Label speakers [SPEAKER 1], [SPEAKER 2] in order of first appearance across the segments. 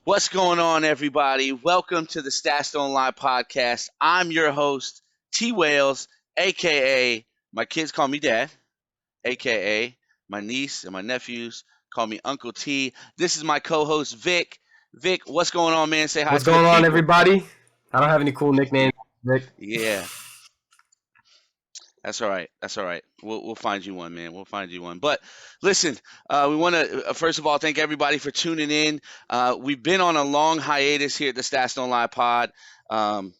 [SPEAKER 1] What's going on, everybody? Welcome to the Stats Don't Lie podcast. I'm your host, T Wales, aka my kids call me Dad, aka my niece and my nephews call me Uncle T. This is my co-host Vic. Vic, what's going on, man? Say hi
[SPEAKER 2] What's
[SPEAKER 1] to the
[SPEAKER 2] going on,
[SPEAKER 1] people.
[SPEAKER 2] everybody? I don't have any cool nicknames, Nick.
[SPEAKER 1] Yeah, that's all right. That's all right. We'll find you one, man. We'll find you one. But listen, we want to first of all thank everybody for tuning in. We've been on a long hiatus here at the Stats Don't Lie pod. Um,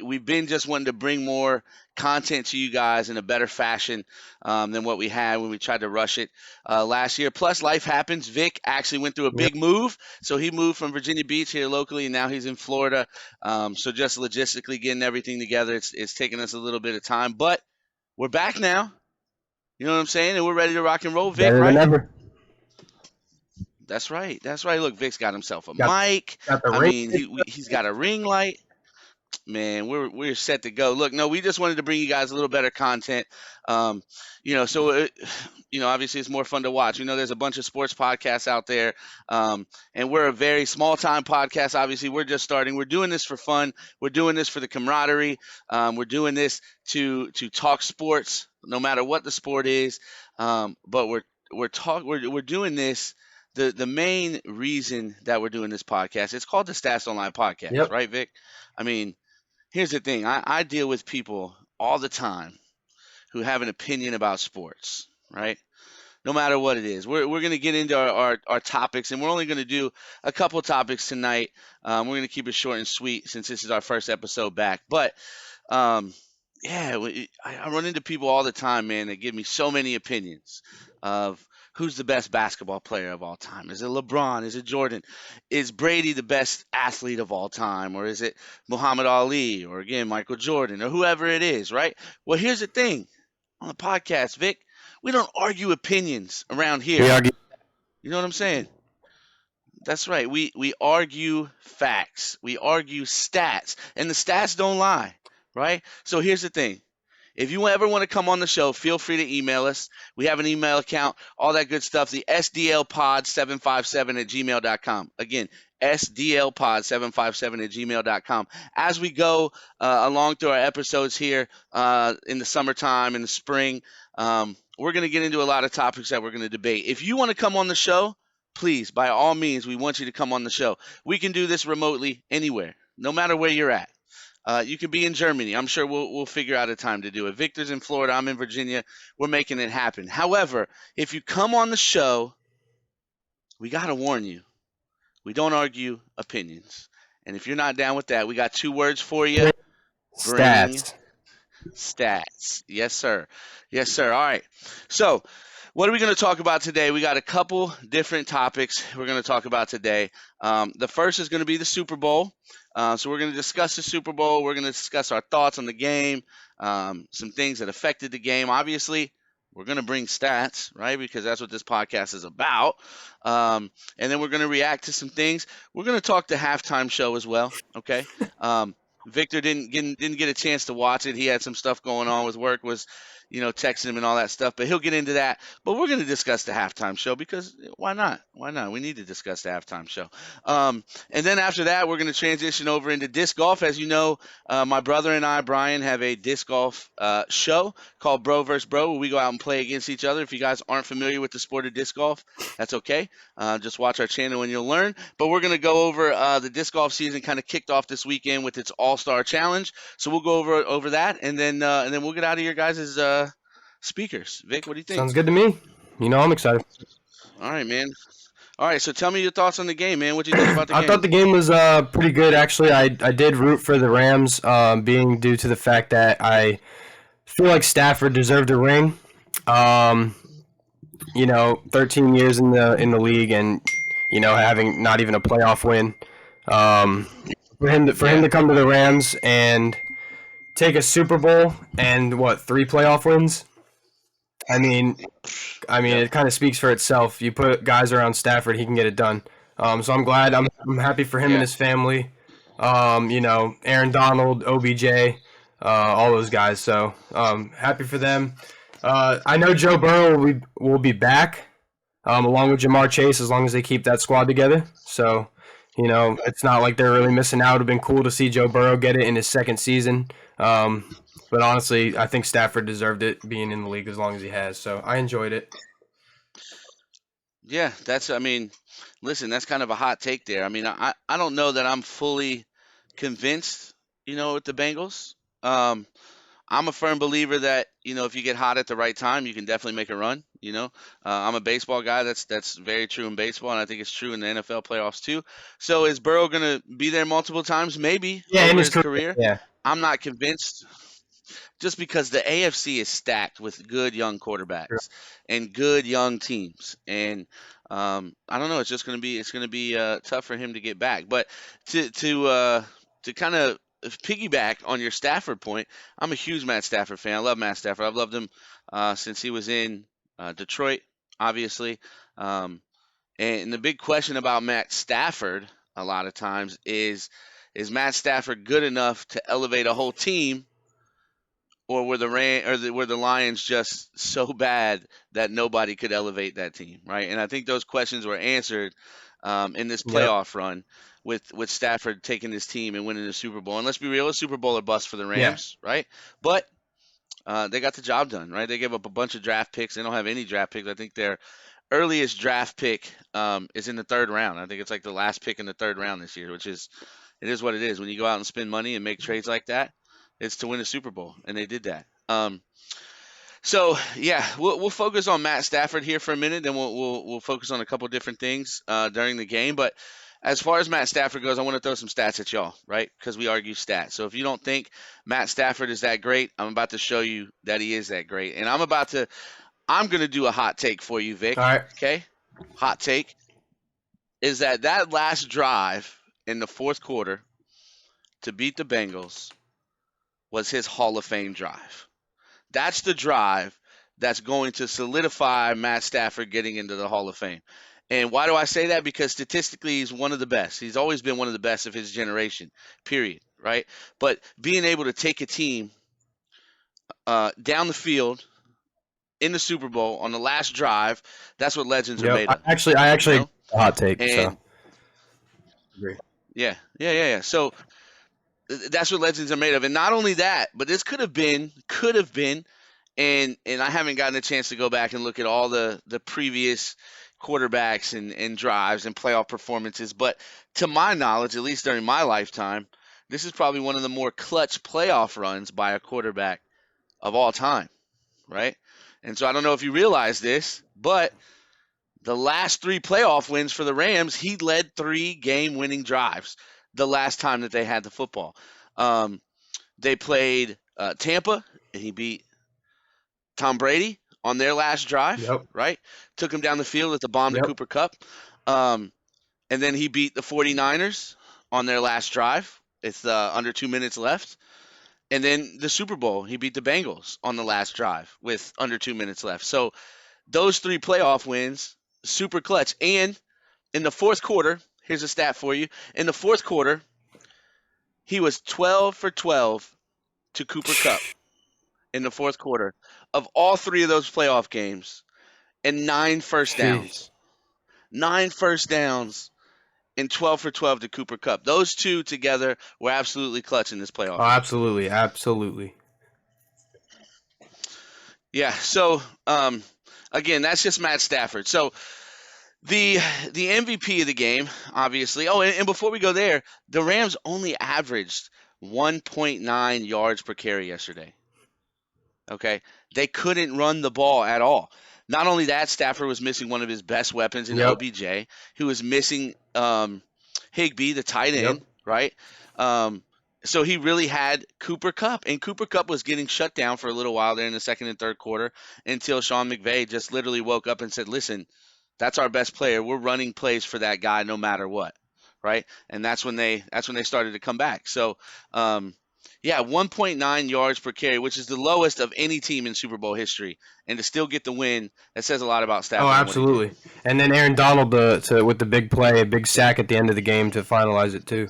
[SPEAKER 1] we've been just wanting to bring more content to you guys in a better fashion than what we had when we tried to rush it last year. Plus, life happens. Vic actually went through a
[SPEAKER 2] Yep.
[SPEAKER 1] big move. So he moved from Virginia Beach here locally, and now he's in Florida. So just logistically getting everything together, it's taking us a little bit of time. But we're back now. You know what I'm saying? And we're ready to rock and roll, Vic,
[SPEAKER 2] Better than
[SPEAKER 1] right?
[SPEAKER 2] ever.
[SPEAKER 1] That's right. That's right. Look, Vic's got himself a
[SPEAKER 2] Got
[SPEAKER 1] mic.
[SPEAKER 2] got the
[SPEAKER 1] I
[SPEAKER 2] ring.
[SPEAKER 1] mean, he's got a ring light. Man, we're set to go. Look, no, we just wanted to bring you guys a little better content. Um, so obviously it's more fun to watch. There's a bunch of sports podcasts out there, and we're a very small time podcast. Obviously, we're just starting. We're doing this for fun. We're doing this for the camaraderie. We're doing this to talk sports, no matter what the sport is. But we're doing this. The main reason that we're doing this podcast, it's called the Stats Online Podcast,
[SPEAKER 2] Yep.
[SPEAKER 1] right, Vic? I mean, here's the thing. I deal with people all the time who have an opinion about sports, right? No matter what it is. We're going to get into our topics, and we're only going to do a couple topics tonight. We're going to keep it short and sweet since this is our first episode back. But, yeah, I run into people all the time, man, that give me so many opinions of who's the best basketball player of all time. Is it LeBron? Is it Jordan? Is Brady the best athlete of all time? Or is it Muhammad Ali? Or, again, Michael Jordan? Or whoever it is, right? Well, here's the thing. On the podcast, Vic, we don't argue opinions around
[SPEAKER 2] We
[SPEAKER 1] here.
[SPEAKER 2] argue.
[SPEAKER 1] You know what I'm saying? That's right. We argue facts. We argue stats. And the stats don't lie, right? So here's the thing. If you ever want to come on the show, feel free to email us. We have an email account, all that good stuff. The SDLpod757 at gmail.com. Again, SDLpod757 at gmail.com. As we go along through our episodes here in the summertime, in the spring, we're going to get into a lot of topics that we're going to debate. If you want to come on the show, please, by all means, we want you to come on the show. We can do this remotely anywhere, no matter where you're at. You could be in Germany. I'm sure we'll figure out a time to do it. Victor's in Florida. I'm in Virginia. We're making it happen. However, if you come on the show, we got to warn you. We don't argue opinions. And if you're not down with that, we got two words for you. Bring
[SPEAKER 2] Stats.
[SPEAKER 1] stats. Yes, sir. Yes, sir. All right. So, what are we going to talk about today? We got a couple different topics we're going to talk about today. The first is going to be the Super Bowl. So we're going to discuss the Super Bowl. We're going to discuss our thoughts on the game, some things that affected the game. Obviously, we're going to bring stats, right? Because that's what this podcast is about. And then we're going to react to some things. We're going to talk the halftime show as well. Okay. Victor didn't get a chance to watch it. He had some stuff going on with work, was texting him and all that stuff. But he'll get into that. But we're going to discuss the halftime show because why not? Why not? We need to discuss the halftime show. And then after that, we're going to transition over into disc golf. As you know, my brother and I, Brian, have a disc golf show called Bro vs. Bro, where we go out and play against each other. If you guys aren't familiar with the sport of disc golf, that's okay. Just watch our channel and you'll learn. But we're going to go over the disc golf season kind of kicked off this weekend with its All-Star Challenge. So we'll go over that, and then we'll get out of your guys' speakers. Vic, what do you think?
[SPEAKER 2] Sounds good to me. I'm excited.
[SPEAKER 1] All right, man. All right, so tell me your thoughts on the game, man. What do you think about the
[SPEAKER 2] I
[SPEAKER 1] game?
[SPEAKER 2] thought the game was pretty good, actually. I did root for the Rams, being due to the fact that I feel like Stafford deserved a ring. 13 years in the league, and having not even a playoff win. For him to come to the Rams and take a Super Bowl and 3 playoff wins. I mean,
[SPEAKER 1] Yep.
[SPEAKER 2] it kind of speaks for itself. You put guys around Stafford, he can get it done. So I'm glad. I'm happy for him and his family. Aaron Donald, OBJ, all those guys. So happy for them. I know Joe Burrow will be back, along with Jamar Chase, as long as they keep that squad together. So It's not like they're really missing out. It would have been cool to see Joe Burrow get it in his second season. But honestly, I think Stafford deserved it being in the league as long as he has. So I enjoyed it.
[SPEAKER 1] Yeah, I mean, listen, that's kind of a hot take there. I mean, I don't know that I'm fully convinced, with the Bengals. Um, I'm a firm believer that, if you get hot at the right time, you can definitely make a run. I'm a baseball guy. That's very true in baseball, and I think it's true in the NFL playoffs too. So is Burrow going to be there multiple times? Maybe
[SPEAKER 2] Yeah, in
[SPEAKER 1] over
[SPEAKER 2] his
[SPEAKER 1] his
[SPEAKER 2] career.
[SPEAKER 1] career.
[SPEAKER 2] Yeah,
[SPEAKER 1] I'm not convinced just because the AFC is stacked with good young
[SPEAKER 2] true.
[SPEAKER 1] quarterbacks and good young teams, and I don't know. It's gonna be tough for him to get back. But to kind of piggyback on your Stafford point, I'm a huge Matt Stafford fan. I love Matt Stafford. I've loved him since he was in Detroit, obviously. Um, and the big question about Matt Stafford a lot of times is Matt Stafford good enough to elevate a whole team, or were the Lions just so bad that nobody could elevate that team, right? And I think those questions were answered in this
[SPEAKER 2] Yep.
[SPEAKER 1] playoff run with Stafford taking his team and winning the Super Bowl. And let's be real, a Super Bowl or bust for the
[SPEAKER 2] Yeah.
[SPEAKER 1] Rams, right? But they got the job done, right? They gave up a bunch of draft picks. They don't have any draft picks. I think their earliest draft pick is in the third round. I think it's like the last pick in the third round this year, which is it is what it is. When you go out and spend money and make trades like that, it's to win a Super Bowl, and they did that. So yeah, we'll focus on Matt Stafford here for a minute, then we'll focus on a couple different things during the game. But as far as Matt Stafford goes, I want to throw some stats at y'all, right? Because we argue stats. So if you don't think Matt Stafford is that great, I'm about to show you that he is that great, and I'm gonna do a hot take for you,
[SPEAKER 2] All
[SPEAKER 1] Vic.
[SPEAKER 2] right.
[SPEAKER 1] Okay, hot take is that last drive in the fourth quarter to beat the Bengals was his Hall of Fame drive. That's the drive that's going to solidify Matt Stafford getting into the Hall of Fame. And why do I say that? Because statistically, he's one of the best. He's always been one of the best of his generation, period, right? But being able to take a team down the field in the Super Bowl on the last drive, that's what legends are
[SPEAKER 2] Yep.
[SPEAKER 1] made
[SPEAKER 2] I
[SPEAKER 1] of,
[SPEAKER 2] actually, I
[SPEAKER 1] you
[SPEAKER 2] actually agree
[SPEAKER 1] know?
[SPEAKER 2] with the hot take. So
[SPEAKER 1] And
[SPEAKER 2] agree.
[SPEAKER 1] yeah. So that's what legends are made of. And not only that, but this could have been, and I haven't gotten a chance to go back and look at all the previous quarterbacks and drives and playoff performances. But to my knowledge, at least during my lifetime, this is probably one of the more clutch playoff runs by a quarterback of all time, right? And so I don't know if you realize this, but the last three playoff wins for the Rams, he led three game-winning drives the last time that they had the football. Um, they played Tampa, and he beat Tom Brady on their last drive,
[SPEAKER 2] Yep.
[SPEAKER 1] right? Took him down the field with the bomb to
[SPEAKER 2] Yep.
[SPEAKER 1] Cooper Cup. Um, and then he beat the 49ers on their last drive. It's under 2 minutes left. And then the Super Bowl, he beat the Bengals on the last drive with under 2 minutes left. So those three playoff wins, super clutch. And in the fourth quarter, here's a stat for you. In the fourth quarter, he was 12 for 12 to Cooper Cup in the fourth quarter of all three of those playoff games, and nine first
[SPEAKER 2] Jeez.
[SPEAKER 1] downs. Nine first downs and 12 for 12 to Cooper Cup. Those two together were absolutely clutch in this
[SPEAKER 2] Oh,
[SPEAKER 1] playoff run.
[SPEAKER 2] absolutely, absolutely.
[SPEAKER 1] Yeah, so again, that's just Matt Stafford. So the the MVP of the game, obviously. Oh, and before we go there, the Rams only averaged 1.9 yards per carry yesterday. Okay, they couldn't run the ball at all. Not only that, Stafford was missing one of his best weapons in
[SPEAKER 2] Yep.
[SPEAKER 1] OBJ. He was missing Higbee, the tight
[SPEAKER 2] Yep.
[SPEAKER 1] end, right? Um, so he really had Cooper Cup, and Cooper Cup was getting shut down for a little while there in the second and third quarter until Sean McVay just literally woke up and said, "Listen, that's our best player. We're running plays for that guy no matter what." Right? And that's when they started to come back. So yeah, 1.9 yards per carry, which is the lowest of any team in Super Bowl history, and to still get the win, that says a lot about
[SPEAKER 2] Oh,
[SPEAKER 1] Stafford and what he did.
[SPEAKER 2] absolutely. And then Aaron Donald with the big play, a big sack at the end of the game to finalize it too.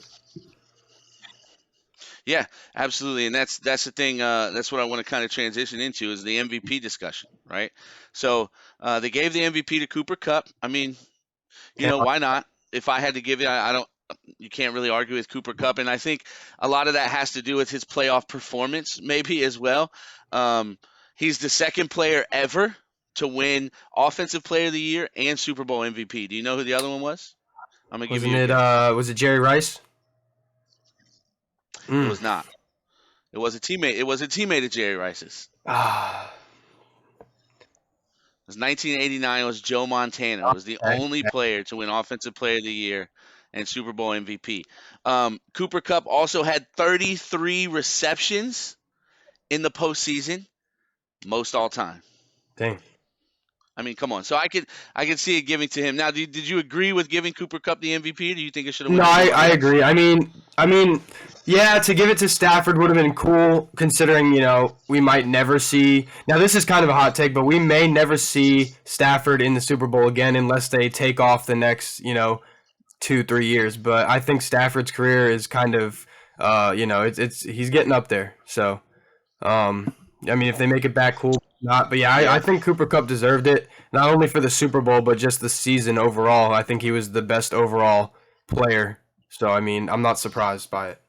[SPEAKER 1] Yeah, absolutely, and that's the thing. That's what I want to kind of transition into is the MVP discussion, right? So they gave the MVP to Cooper Cup. I mean,
[SPEAKER 2] Can't
[SPEAKER 1] why not? If I had to give it, I don't. You can't really argue with Cooper Kupp, and I think a lot of that has to do with his playoff performance, maybe as well. Um, he's the second player ever to win Offensive Player of the Year and Super Bowl MVP. Do you know who the other one was? I'm gonna give
[SPEAKER 2] Wasn't
[SPEAKER 1] you a
[SPEAKER 2] it?
[SPEAKER 1] guess.
[SPEAKER 2] Was it Jerry Rice?
[SPEAKER 1] It
[SPEAKER 2] Mm.
[SPEAKER 1] was not. It was a teammate. It was a teammate of Jerry Rice's.
[SPEAKER 2] Ah.
[SPEAKER 1] It was 1989. It was Joe Montana. It was the
[SPEAKER 2] Okay.
[SPEAKER 1] only player to win Offensive Player of the Year and Super Bowl MVP. Cooper Kupp also had 33 receptions in the postseason, most all time.
[SPEAKER 2] Dang.
[SPEAKER 1] I mean, come on. So I could see it giving to him. Now, did you agree with giving Cooper Kupp the MVP? Or do you think it should have
[SPEAKER 2] No,
[SPEAKER 1] went to
[SPEAKER 2] I
[SPEAKER 1] somebody else?
[SPEAKER 2] agree. I mean, yeah, to give it to Stafford would have been cool, considering we might never see. Now, this is kind of a hot take, but we may never see Stafford in the Super Bowl again unless they take off the next 2-3 years. But I think Stafford's career is kind of it's he's getting up there. So I mean, if they make it back, cool. Not, but yeah, I
[SPEAKER 1] Yeah,
[SPEAKER 2] think Cooper Cup deserved it not only for the Super Bowl but just the season overall. I think he was the best overall player. So I mean, I'm not surprised by it.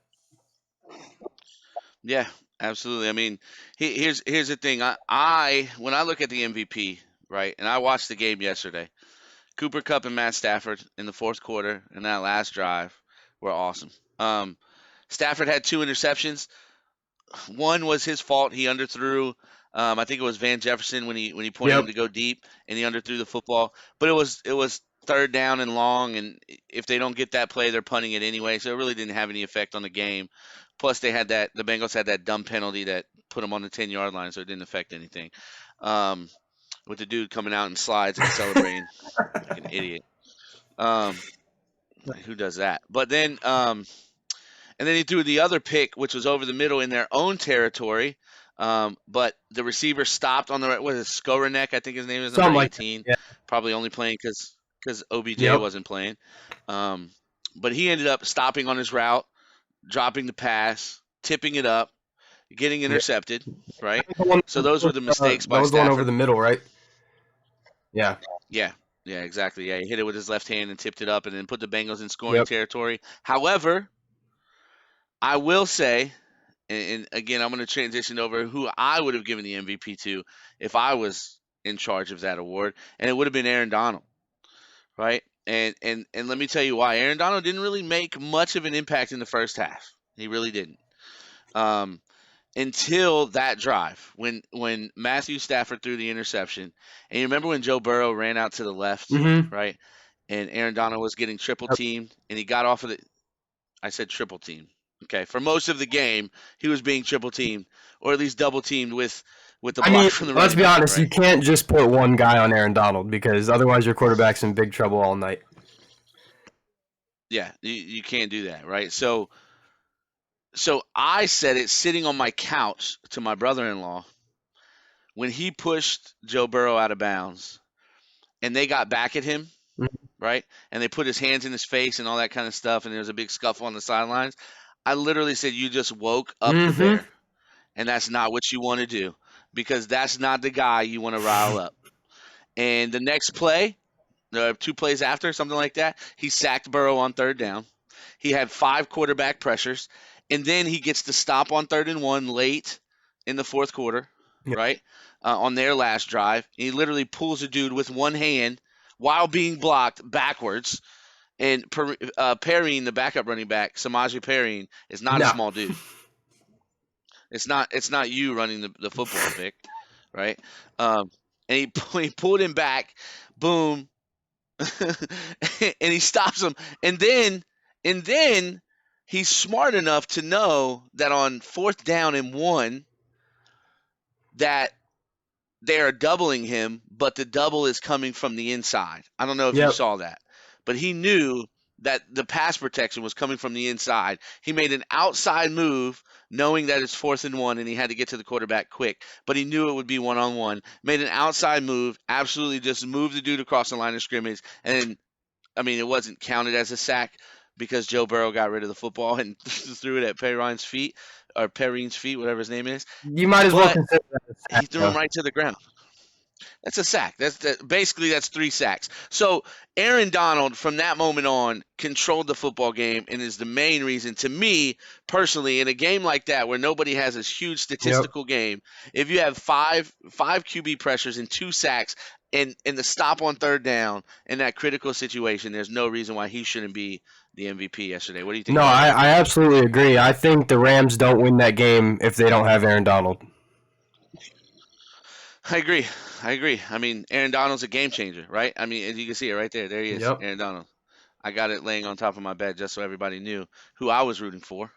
[SPEAKER 1] yeah, absolutely. I mean, here's the thing. I when I look at the MVP, right, and I watched the game yesterday. Cooper Kupp and Matt Stafford in the fourth quarter and that last drive were awesome. Stafford had two interceptions. One was his fault. He underthrew. I think it was Van Jefferson when he pointed him
[SPEAKER 2] Yep.
[SPEAKER 1] to go deep and he underthrew the football. But it was third down and long, and if they don't get that play, they're punting it anyway. So it really didn't have any effect on the game. Plus, the Bengals had that dumb penalty that put them on the 10-yard line, so it didn't affect anything. Um, with the dude coming out in slides and celebrating like an idiot. Um, like, who does that? But then and then he threw the other pick, which was over the middle in their own territory. But the receiver stopped on the right. What is it, Skowronek? I think his name is number
[SPEAKER 2] Something like that.
[SPEAKER 1] 18.
[SPEAKER 2] Yeah.
[SPEAKER 1] Probably only playing because OBJ
[SPEAKER 2] Yep.
[SPEAKER 1] wasn't playing. Um, but he ended up stopping on his route, dropping the pass, tipping it up, getting
[SPEAKER 2] Yeah.
[SPEAKER 1] intercepted. Right.
[SPEAKER 2] That was the one,
[SPEAKER 1] So those were the mistakes
[SPEAKER 2] that
[SPEAKER 1] by
[SPEAKER 2] was the one over
[SPEAKER 1] Stafford.
[SPEAKER 2] the middle, right? Yeah.
[SPEAKER 1] Yeah. Yeah, exactly. Yeah, he hit it with his left hand and tipped it up and then put the Bengals in scoring
[SPEAKER 2] Yep.
[SPEAKER 1] territory. However, I will say, and again, I'm going to transition over who I would have given the MVP to if I was in charge of that award, and it would have been Aaron Donald, right? And let me tell you why. Aaron Donald didn't really make much of an impact in the first half. He really didn't. Um, until that drive when Matthew Stafford threw the interception, and you remember when Joe Burrow ran out to the left,
[SPEAKER 2] Mm-hmm.
[SPEAKER 1] right? And Aaron Donald was getting triple
[SPEAKER 2] Yep.
[SPEAKER 1] teamed, and he got off of the. I said triple team. Okay, for most of the game, he was being triple teamed, or at least double teamed with the
[SPEAKER 2] I
[SPEAKER 1] block
[SPEAKER 2] mean,
[SPEAKER 1] from the
[SPEAKER 2] let's
[SPEAKER 1] running
[SPEAKER 2] be
[SPEAKER 1] back,
[SPEAKER 2] honest. You
[SPEAKER 1] right?
[SPEAKER 2] can't just put one guy on Aaron Donald because otherwise your quarterback's in big trouble all night.
[SPEAKER 1] Yeah, you can't do that, right? So I said it sitting on my couch to my brother-in-law when he pushed Joe Burrow out of bounds, and they got back at him, right? And they put his hands in his face and all that kind of stuff, and there was a big scuffle on the sidelines. I literally said, "You just woke up the
[SPEAKER 2] Mm-hmm.
[SPEAKER 1] bear, and that's not what you want to do, because that's not the guy you want to rile up." And the next play, two plays after, something like that, he sacked Burrow on third down. He had 5 quarterback pressures, and then he gets to stop on 3rd and 1 late in the fourth quarter,
[SPEAKER 2] Yep.
[SPEAKER 1] right? On their last drive. He literally pulls a dude with one hand while being blocked backwards. And Perrine, the backup running back, Samaje Perrine, is not a
[SPEAKER 2] No.
[SPEAKER 1] small dude. It's not you running the football, Vic, right? Um, and he pulled him back, boom, and he stops him. And then he's smart enough to know that on 4th down and 1 that they are doubling him, but the double is coming from the inside. I don't know if you
[SPEAKER 2] Yep.
[SPEAKER 1] saw that, but he knew that the pass protection was coming from the inside. He made an outside move knowing that it's 4th and 1 and he had to get to the quarterback quick, but he knew it would be one-on-one. Made an outside move, absolutely just moved the dude across the line of scrimmage, and I mean, it wasn't counted as a sack because Joe Burrow got rid of the football and threw it at Perrine's feet, whatever his name is.
[SPEAKER 2] You might as well
[SPEAKER 1] But
[SPEAKER 2] consider that a
[SPEAKER 1] he
[SPEAKER 2] sack,
[SPEAKER 1] threw him
[SPEAKER 2] though.
[SPEAKER 1] right to the ground. That's a sack. Basically that's 3 sacks. So Aaron Donald from that moment on controlled the football game and is the main reason to me personally in a game like that where nobody has this huge
[SPEAKER 2] Yep.
[SPEAKER 1] statistical game. If you have five QB pressures and 2 sacks and the stop on third down in that critical situation, there's no reason why he shouldn't be the MVP yesterday. What do you think
[SPEAKER 2] No,
[SPEAKER 1] about that?
[SPEAKER 2] I absolutely agree. I think the Rams don't win that game if they don't have Aaron Donald.
[SPEAKER 1] I agree. I agree. I mean, Aaron Donald's a game changer, right? I mean, as you can see it right there. There he is,
[SPEAKER 2] Yep.
[SPEAKER 1] Aaron Donald. I got it laying on top of my bed just so everybody knew who I was rooting for,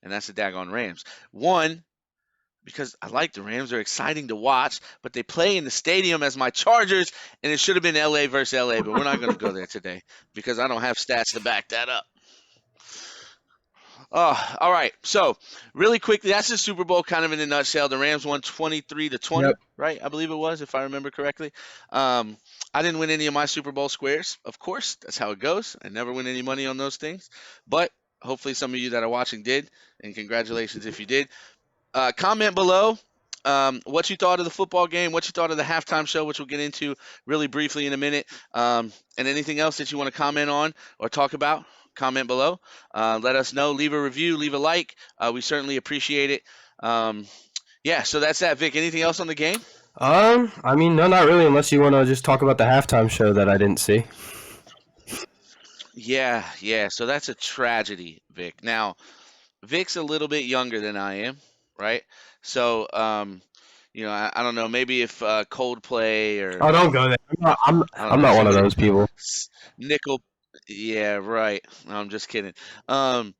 [SPEAKER 1] and that's the daggone Rams. One, because I like the Rams. They're exciting to watch, but they play in the stadium as my Chargers, and it should have been LA versus LA, but we're not going to go there today because I don't have stats to back that up. Oh, all right. So, really quickly, that's the Super Bowl kind of in a nutshell. The Rams won 23-20,
[SPEAKER 2] Yep.
[SPEAKER 1] right? I believe it was, if I remember correctly. Um, I didn't win any of my Super Bowl squares, of course. That's how it goes. I never win any money on those things. But hopefully, some of you that are watching did, and congratulations if you did. Comment below what you thought of the football game, what you thought of the halftime show, which we'll get into really briefly in a minute, and anything else that you want to comment on or talk about. Comment below. Let us know. Leave a review. Leave a like. We certainly appreciate it. Yeah, so that's that. Vic, anything else on the game?
[SPEAKER 2] I mean, no, not really, unless you want to just talk about the halftime show that I didn't see.
[SPEAKER 1] Yeah, yeah. So that's a tragedy, Vic. Now, Vic's a little bit younger than I am, right? So, I don't know. Maybe if Coldplay or
[SPEAKER 2] Oh, don't go there.
[SPEAKER 1] I don't
[SPEAKER 2] I'm
[SPEAKER 1] know
[SPEAKER 2] not one of
[SPEAKER 1] something
[SPEAKER 2] those people.
[SPEAKER 1] nickel. Yeah, right. No, I'm just kidding. Um,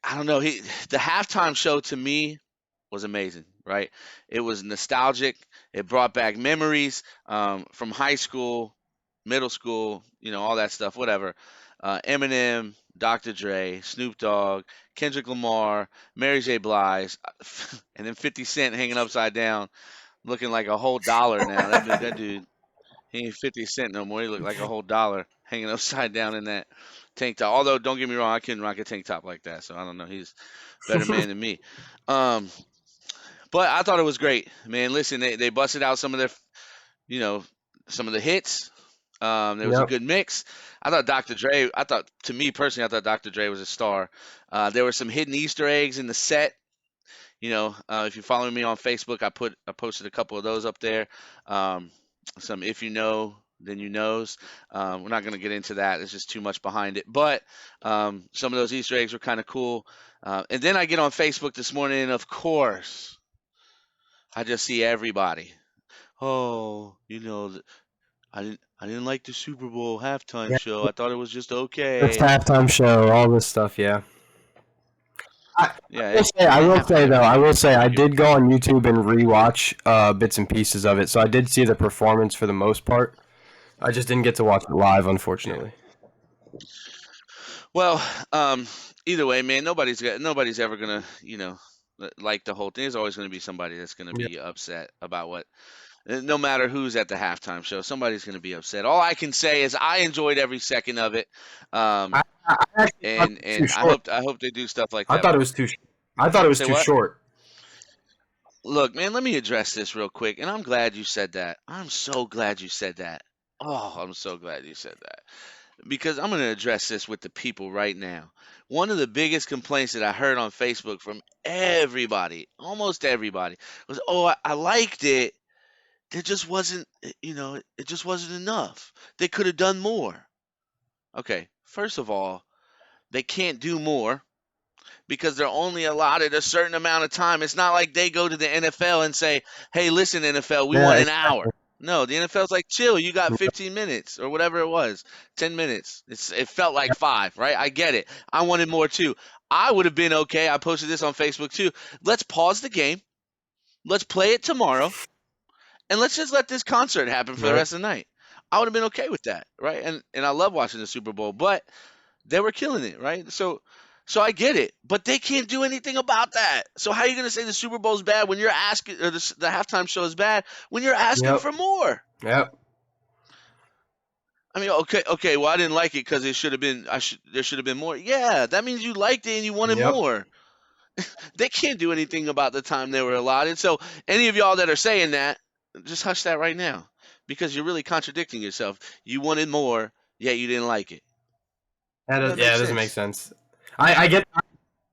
[SPEAKER 1] I don't know. The halftime show to me was amazing, right? It was nostalgic. It brought back memories from high school, middle school, all that stuff, whatever. Eminem, Dr. Dre, Snoop Dogg, Kendrick Lamar, Mary J. Blige, and then 50 Cent hanging upside down, looking like a whole dollar now. That dude, he ain't 50 Cent no more. He looked like a whole dollar hanging upside down in that tank top. Although, don't get me wrong, I couldn't rock a tank top like that. So I don't know. He's a better man than me. Um, but I thought it was great, man. Listen, they busted out some of their, you know, some of the hits. There was a
[SPEAKER 2] Yep.
[SPEAKER 1] good mix. To me personally, I thought Dr. Dre was a star. There were some hidden Easter eggs in the set. If you follow me on Facebook, I posted a couple of those up there. Um, some if you know, then you knows. We're not going to get into that. There's just too much behind it. But some of those Easter eggs were kind of cool. And then I get on Facebook this morning, and of course, I just see everybody. Oh, I didn't like the Super Bowl halftime
[SPEAKER 2] Yeah.
[SPEAKER 1] show. I thought it was just
[SPEAKER 2] It's
[SPEAKER 1] okay.
[SPEAKER 2] halftime show, all this stuff. Yeah. I
[SPEAKER 1] Yeah,
[SPEAKER 2] will
[SPEAKER 1] hey,
[SPEAKER 2] say, I
[SPEAKER 1] man,
[SPEAKER 2] will say
[SPEAKER 1] halftime
[SPEAKER 2] though,
[SPEAKER 1] shows
[SPEAKER 2] I
[SPEAKER 1] are
[SPEAKER 2] will say, I did
[SPEAKER 1] mediocre.
[SPEAKER 2] go on YouTube and rewatch bits and pieces of it, so I did see the performance for the most part. I just didn't get to watch it live,
[SPEAKER 1] Yeah.
[SPEAKER 2] unfortunately.
[SPEAKER 1] Well, either way, man, nobody's ever gonna, like the whole thing. There's always gonna be somebody that's gonna
[SPEAKER 2] Yeah.
[SPEAKER 1] be upset about what. No matter who's at the halftime show, somebody's gonna be upset. All I can say is I enjoyed every second of it,
[SPEAKER 2] I, I actually thought
[SPEAKER 1] and
[SPEAKER 2] it was too
[SPEAKER 1] and I
[SPEAKER 2] short.
[SPEAKER 1] hope I hope they do stuff like
[SPEAKER 2] I
[SPEAKER 1] that
[SPEAKER 2] thought it
[SPEAKER 1] more.
[SPEAKER 2] was too. I thought it was
[SPEAKER 1] Say
[SPEAKER 2] too
[SPEAKER 1] what?
[SPEAKER 2] short.
[SPEAKER 1] Look, man, let me address this real quick, and I'm glad you said that. I'm so glad you said that. Oh, I'm so glad you said that. Because I'm going to address this with the people right now. One of the biggest complaints that I heard on Facebook from everybody, almost everybody, was, "Oh, I liked it. There just wasn't, it just wasn't enough. They could have done more." Okay, first of all, they can't do more because they're only allotted a certain amount of time. It's not like they go to the NFL and say, "Hey, listen, NFL, we
[SPEAKER 2] Yeah,
[SPEAKER 1] want an
[SPEAKER 2] exactly.
[SPEAKER 1] hour." No, the NFL's like, "Chill, you got
[SPEAKER 2] Yep.
[SPEAKER 1] 15 minutes or whatever it was, 10 minutes." It felt like 5, right? I get it. I wanted more too. I would have been okay. I posted this on Facebook too. Let's pause the game. Let's play it tomorrow, and let's just let this concert happen for the
[SPEAKER 2] Right.
[SPEAKER 1] rest of the night. I would have been okay with that, right? And I love watching the Super Bowl, but they were killing it, right? So I get it, but they can't do anything about that. So how are you going to say the Super Bowl's bad when you're asking, or the halftime show is bad when you're asking
[SPEAKER 2] Yep.
[SPEAKER 1] for more?
[SPEAKER 2] Yep.
[SPEAKER 1] I mean, okay. Well, I didn't like it because it should have been. There should have been more. Yeah, that means you liked it and you wanted
[SPEAKER 2] Yep.
[SPEAKER 1] more. They can't do anything about the time they were allotted. So any of y'all that are saying that, Just hush that right now, because you're really contradicting yourself. You wanted more, yet you didn't like it. That doesn't make
[SPEAKER 2] Yeah, it doesn't make
[SPEAKER 1] sense.
[SPEAKER 2] sense. I get.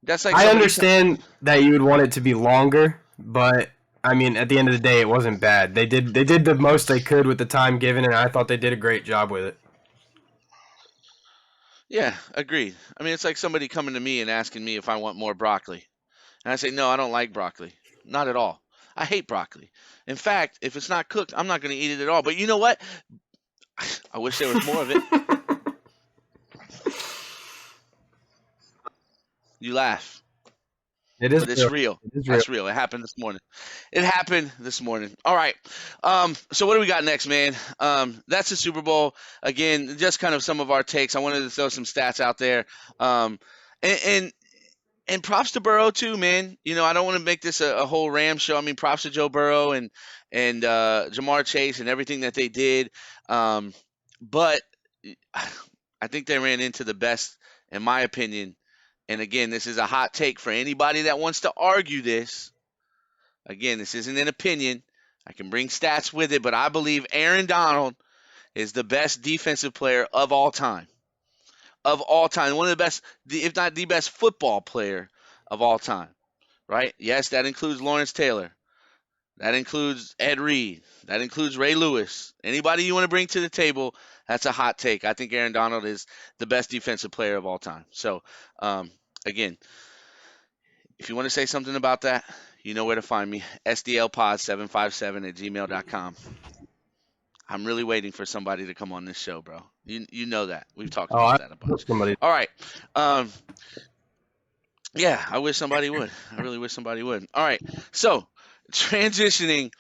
[SPEAKER 1] That's like
[SPEAKER 2] I
[SPEAKER 1] somebody.
[SPEAKER 2] understand that you would want it to be longer, but I mean, at the end of the day, it wasn't bad. They did the most they could with the time given, and I thought they did a great job with it.
[SPEAKER 1] Yeah, agreed. I mean, it's like somebody coming to me and asking me if I want more broccoli. And I say, no, I don't like broccoli. Not at all. I hate broccoli. In fact, if it's not cooked, I'm not going to eat it at all. But you know what? I wish there was more of it. You laugh,
[SPEAKER 2] It is
[SPEAKER 1] but it's
[SPEAKER 2] real.
[SPEAKER 1] real.
[SPEAKER 2] It is real.
[SPEAKER 1] That's real. It happened this morning. It happened this morning. All right. So what do we got next, man? That's the Super Bowl. Again, just kind of some of our takes. I wanted to throw some stats out there. Um, and, and and props to Burrow too, man. You know, I don't want to make this a whole Ram show. I mean, props to Joe Burrow and Jamar Chase and everything that they did. But I think they ran into the best, in my opinion. And again, this is a hot take for anybody that wants to argue this. Again, this isn't an opinion. I can bring stats with it, but I believe Aaron Donald is the best defensive player of all time. Of all time. One of the best, if not the best football player of all time. Right? Yes, that includes Lawrence Taylor. That includes Ed Reed. That includes Ray Lewis. Anybody you want to bring to the table, that's a hot take. I think Aaron Donald is the best defensive player of all time. So, again, if you want to say something about that, you know where to find me. SDLpod757 at gmail.com. I'm really waiting for somebody to come on this show, bro. You know that. We've talked
[SPEAKER 2] Oh,
[SPEAKER 1] about
[SPEAKER 2] I
[SPEAKER 1] that a
[SPEAKER 2] hope
[SPEAKER 1] bunch.
[SPEAKER 2] somebody.
[SPEAKER 1] All right. Um, yeah, I wish somebody would. I really wish somebody would. All right. So, transitioning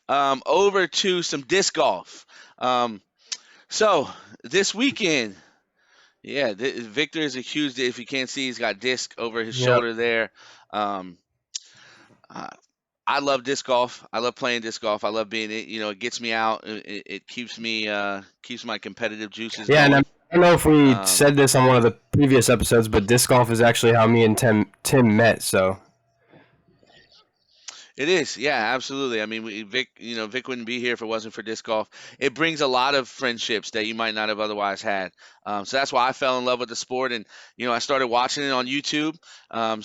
[SPEAKER 1] over to some disc golf. Um, so, this weekend, yeah, Victor is accused. If you can't see, he's got disc over his
[SPEAKER 2] Yep.
[SPEAKER 1] shoulder there. Um, uh, I love disc golf. I love playing disc golf. I love being it. You know, it gets me out. It keeps me keeps my competitive juices
[SPEAKER 2] Yeah, and I
[SPEAKER 1] going.
[SPEAKER 2] don't know if we
[SPEAKER 1] Um,
[SPEAKER 2] said this on one of the previous episodes, but disc golf is actually how me and Tim met. So
[SPEAKER 1] It is, yeah, absolutely. I mean, Vic, Vic wouldn't be here if it wasn't for disc golf. It brings a lot of friendships that you might not have otherwise had. So that's why I fell in love with the sport, and I started watching it on YouTube.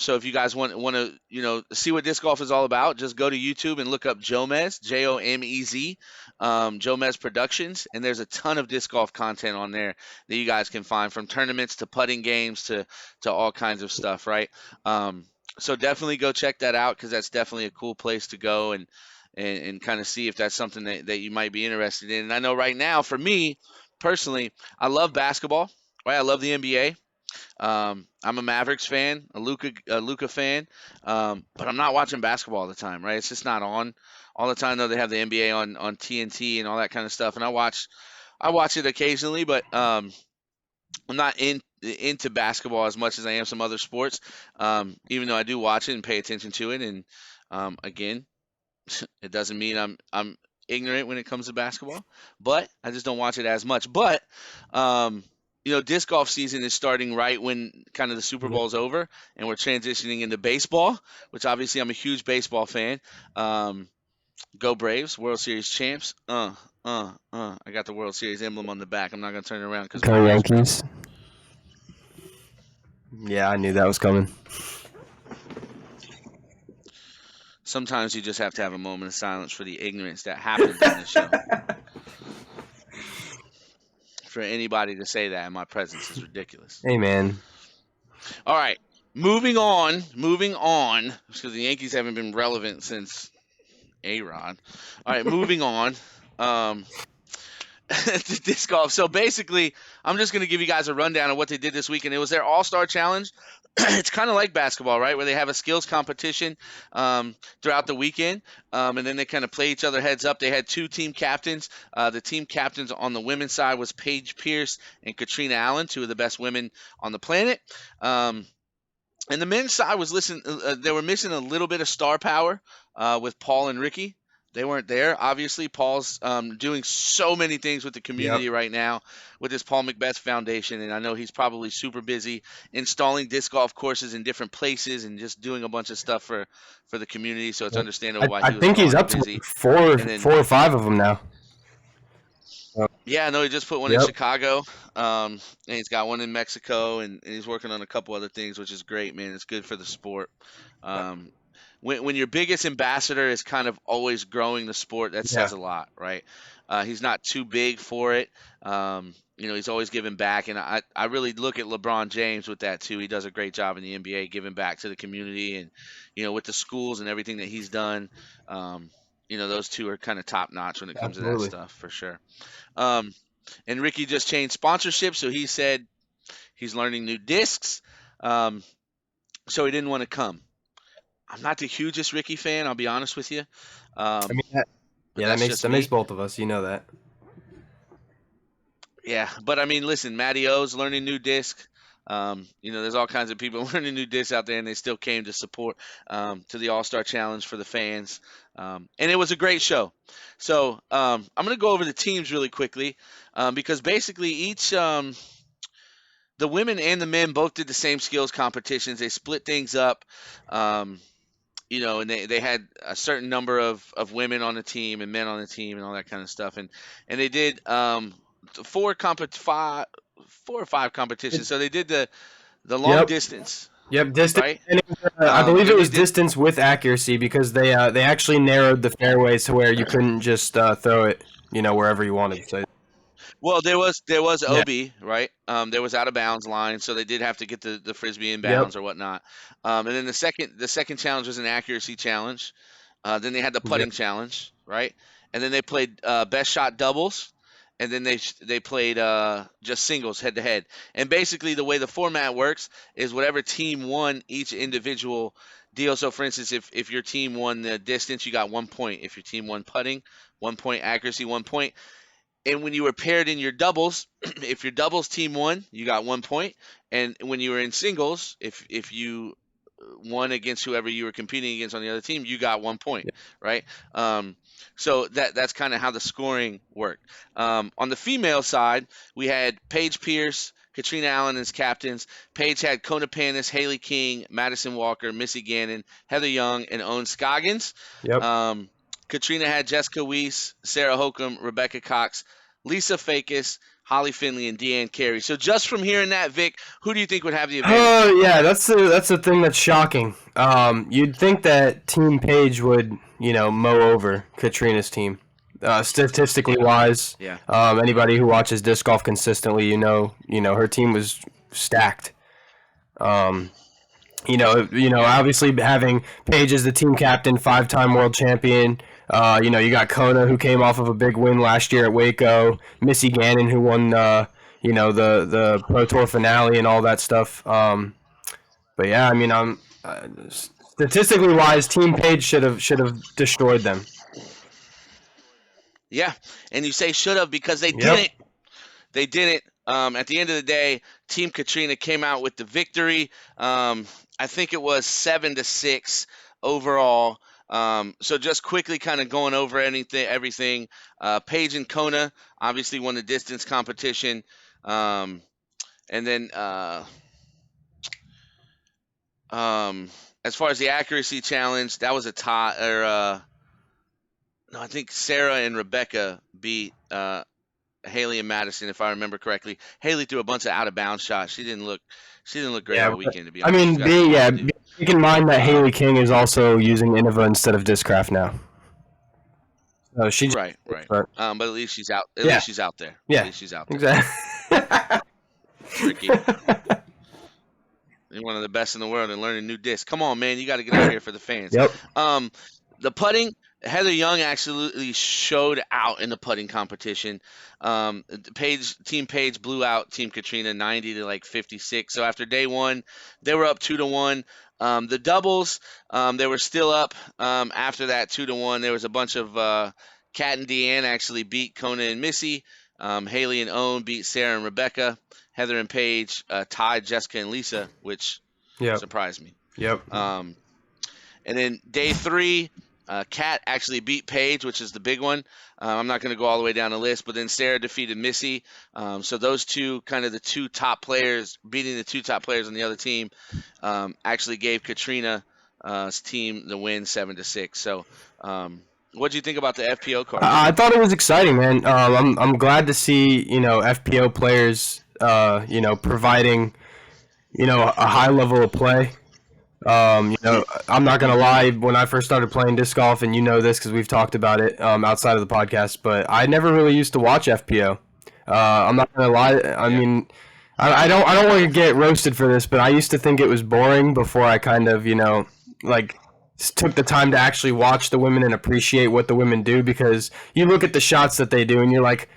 [SPEAKER 1] So if you guys want to, see what disc golf is all about, just go to YouTube and look up Jomez, Jomez, Jomez Productions, and there's a ton of disc golf content on there that you guys can find, from tournaments to putting games to all kinds of stuff, right? So definitely go check that out, because that's definitely a cool place to go and kind of see if that's something that you might be interested in. And I know right now, for me personally, I love basketball. Right, I love the NBA. I'm a Mavericks fan, a Luka fan, but I'm not watching basketball all the time. Right, it's just not on all the time. Though they have the NBA on TNT and all that kind of stuff, and I watch it occasionally, but I'm not into basketball as much as I am some other sports. Even though I do watch it and pay attention to it, and again, it doesn't mean I'm ignorant when it comes to basketball, but I just don't watch it as much. But disc golf season is starting right when kind of the Super Bowl is over, and we're transitioning into baseball, which obviously I'm a huge baseball fan. Um, Go Braves, World Series champs. I got the World Series emblem on the back. I'm not gonna turn it around because my
[SPEAKER 2] go
[SPEAKER 1] ears burn.
[SPEAKER 2] Yankees. Yeah, I knew that was coming.
[SPEAKER 1] Sometimes you just have to have a moment of silence for the ignorance that happens on this show. For anybody to say that in my presence is ridiculous.
[SPEAKER 2] Hey, man.
[SPEAKER 1] All right, moving on, because the Yankees haven't been relevant since A-Rod. All right, moving on. To disc golf. So basically, I'm just going to give you guys a rundown of what they did this weekend. It was their All-Star Challenge. It's kind of like basketball, right, where they have a skills competition throughout the weekend, and then they kind of play each other heads up. They had two team captains. The team captains on the women's side was Paige Pierce and Katrina Allen, two of the best women on the planet. And the men's side was they were missing a little bit of star power with Paul and Ricky. They weren't there. Obviously, Paul's doing so many things with the
[SPEAKER 2] Yep.
[SPEAKER 1] community right now with his Paul Macbeth Foundation, and I know he's probably super busy installing disc golf courses in different places and just doing a bunch of stuff for the community. So it's
[SPEAKER 2] Yep.
[SPEAKER 1] understandable why
[SPEAKER 2] I
[SPEAKER 1] he was
[SPEAKER 2] think he's
[SPEAKER 1] probably
[SPEAKER 2] up to
[SPEAKER 1] busy.
[SPEAKER 2] like four,
[SPEAKER 1] And then,
[SPEAKER 2] four or five of them now.
[SPEAKER 1] yeah, I know he just put one in
[SPEAKER 2] Yep.
[SPEAKER 1] Chicago, and he's got one in Mexico, and he's working on a couple other things, which is great, man. It's good for the sport. Um, when your biggest ambassador is kind of always growing the sport, that
[SPEAKER 2] Yeah.
[SPEAKER 1] says a lot, right? He's not too big for it. He's always giving back, and I really look at LeBron James with that too. He does a great job in the NBA giving back to the community, and with the schools and everything that he's done. Those two are kind of top notch when it comes to that
[SPEAKER 2] Absolutely.
[SPEAKER 1] stuff for sure. Um, and Ricky just changed sponsorship, so he said he's learning new discs, um, so he didn't want to come. I'm not the hugest Ricky fan, I'll be honest with you,
[SPEAKER 2] I
[SPEAKER 1] um,
[SPEAKER 2] mean,
[SPEAKER 1] but
[SPEAKER 2] yeah, that
[SPEAKER 1] that's
[SPEAKER 2] makes
[SPEAKER 1] just
[SPEAKER 2] that makes
[SPEAKER 1] me.
[SPEAKER 2] both of us. You know that.
[SPEAKER 1] Yeah, but I mean, listen, Matty O's learning new disc. There's all kinds of people learning new discs out there, and they still came to support to the All Star Challenge for the fans, and it was a great show. So I'm going to go over the teams really quickly because basically the women and the men both did the same skills competitions. They split things up. Um, and they had a certain number of women on the team and men on the team and all that kind of stuff. And they did four or five competitions. So they did the long
[SPEAKER 2] Yep.
[SPEAKER 1] distance,
[SPEAKER 2] Yep. Distance.
[SPEAKER 1] right?
[SPEAKER 2] And I believe it
[SPEAKER 1] Then they
[SPEAKER 2] was
[SPEAKER 1] did.
[SPEAKER 2] distance with accuracy because they actually narrowed the fairways to where you couldn't just throw it, wherever you wanted. So
[SPEAKER 1] Well, there was
[SPEAKER 2] yeah.
[SPEAKER 1] OB, right? There was out of bounds line, so they did have to get the frisbee in
[SPEAKER 2] Yep.
[SPEAKER 1] bounds or whatnot. And then the second challenge was an accuracy challenge. Then they had the
[SPEAKER 2] Yep.
[SPEAKER 1] putting challenge, right? And then they played best shot doubles, and then they played just singles head to head. And basically, the way the format works is whatever team won each individual deal. So, for instance, if your team won the distance, you got 1 point. If your team won putting, 1 point accuracy, 1 point. And when you were paired in your doubles, if your doubles team won, you got 1 point. And when you were in singles, if you won against whoever you were competing against on the other team, you got 1 point, right? Um, so that's kind of how the scoring worked. On the female side, we had Paige Pierce, Katrina Allen as captains. Paige had Kona Panis, Haley King, Madison Walker, Missy Gannon, Heather Young, and Owen Scoggins.
[SPEAKER 2] Yep.
[SPEAKER 1] Um, Katrina had Jessica Weiss, Sarah Hokum, Rebecca Cox, Lisa Fakis, Holly Finley, and Deanne Carey. So just from hearing that, Vic, who do you think would have the advantage?
[SPEAKER 2] Oh yeah, that's the thing that's shocking. You'd think that Team Page would, mow over Katrina's team. Statistically
[SPEAKER 1] Yeah,
[SPEAKER 2] wise,
[SPEAKER 1] yeah.
[SPEAKER 2] anybody who watches disc golf consistently, her team was stacked. Um, obviously having Paige as the team captain, five-time world champion. You got Kona who came off of a big win last year at Waco. Missy Gannon who won, the Pro Tour finale and all that stuff. But yeah, I mean, statistically wise, Team Page should have destroyed them.
[SPEAKER 1] Yeah, and you say should have because they
[SPEAKER 2] Yep.
[SPEAKER 1] didn't. They didn't. At the end of the day, Team Katrina came out with the victory. I think it was 7-6 overall. So just quickly, kind of going over everything. Paige and Kona obviously won the distance competition, and then as far as the accuracy challenge, that was a tie. Or no, I think Sarah and Rebecca beat Haley and Madison, if I remember correctly. Haley threw a bunch of out of bounds shots. She didn't look great
[SPEAKER 2] Yeah,
[SPEAKER 1] all
[SPEAKER 2] but,
[SPEAKER 1] weekend, to be
[SPEAKER 2] I
[SPEAKER 1] honest. She's
[SPEAKER 2] mean,
[SPEAKER 1] got some work to do.
[SPEAKER 2] keep in mind that Haley
[SPEAKER 1] Um,
[SPEAKER 2] King is also using Innova instead of Discraft now. So she just,
[SPEAKER 1] right, right.
[SPEAKER 2] but
[SPEAKER 1] But at least she's out. At
[SPEAKER 2] yeah,
[SPEAKER 1] least she's out there. At
[SPEAKER 2] yeah,
[SPEAKER 1] least she's out there.
[SPEAKER 2] exactly.
[SPEAKER 1] Ricky, you're one of the best in the world and learning new discs. Come on, man, you got to get out here for the fans.
[SPEAKER 2] Yep.
[SPEAKER 1] The putting, Heather Young absolutely showed out in the putting competition. Team Page blew out Team Katrina 90 to like 56. So after day one, they were up 2-1. The doubles, they were still up after that 2-1. There was a bunch of Kat and Deanne actually beat Kona and Missy. Haley and Owen beat Sarah and Rebecca. Heather and Paige tied Jessica and Lisa, which
[SPEAKER 2] Yep.
[SPEAKER 1] surprised me.
[SPEAKER 2] Yep.
[SPEAKER 1] Um, and then day three, Kat actually beat Paige, which is the big one. I'm not going to go all the way down the list, but then Sarah defeated Missy. So those two, kind of the two top players, beating the two top players on the other team, actually gave Katrina's team the win 7-6. So, what do you think about the FPO card,
[SPEAKER 2] I
[SPEAKER 1] Ruben?
[SPEAKER 2] thought it was exciting, man. I'm glad to see FPO players providing a high level of play. I'm not gonna
[SPEAKER 1] Mm-hmm.
[SPEAKER 2] lie. When I first started playing disc golf, and you know this because we've talked about it outside of the podcast, but I never really used to watch FPO. I'm not gonna lie. I
[SPEAKER 1] Yeah.
[SPEAKER 2] mean, I don't want to get roasted for this, but I used to think it was boring before I kind of like took the time to actually watch the women and appreciate what the women do, because you look at the shots that they do and you're like,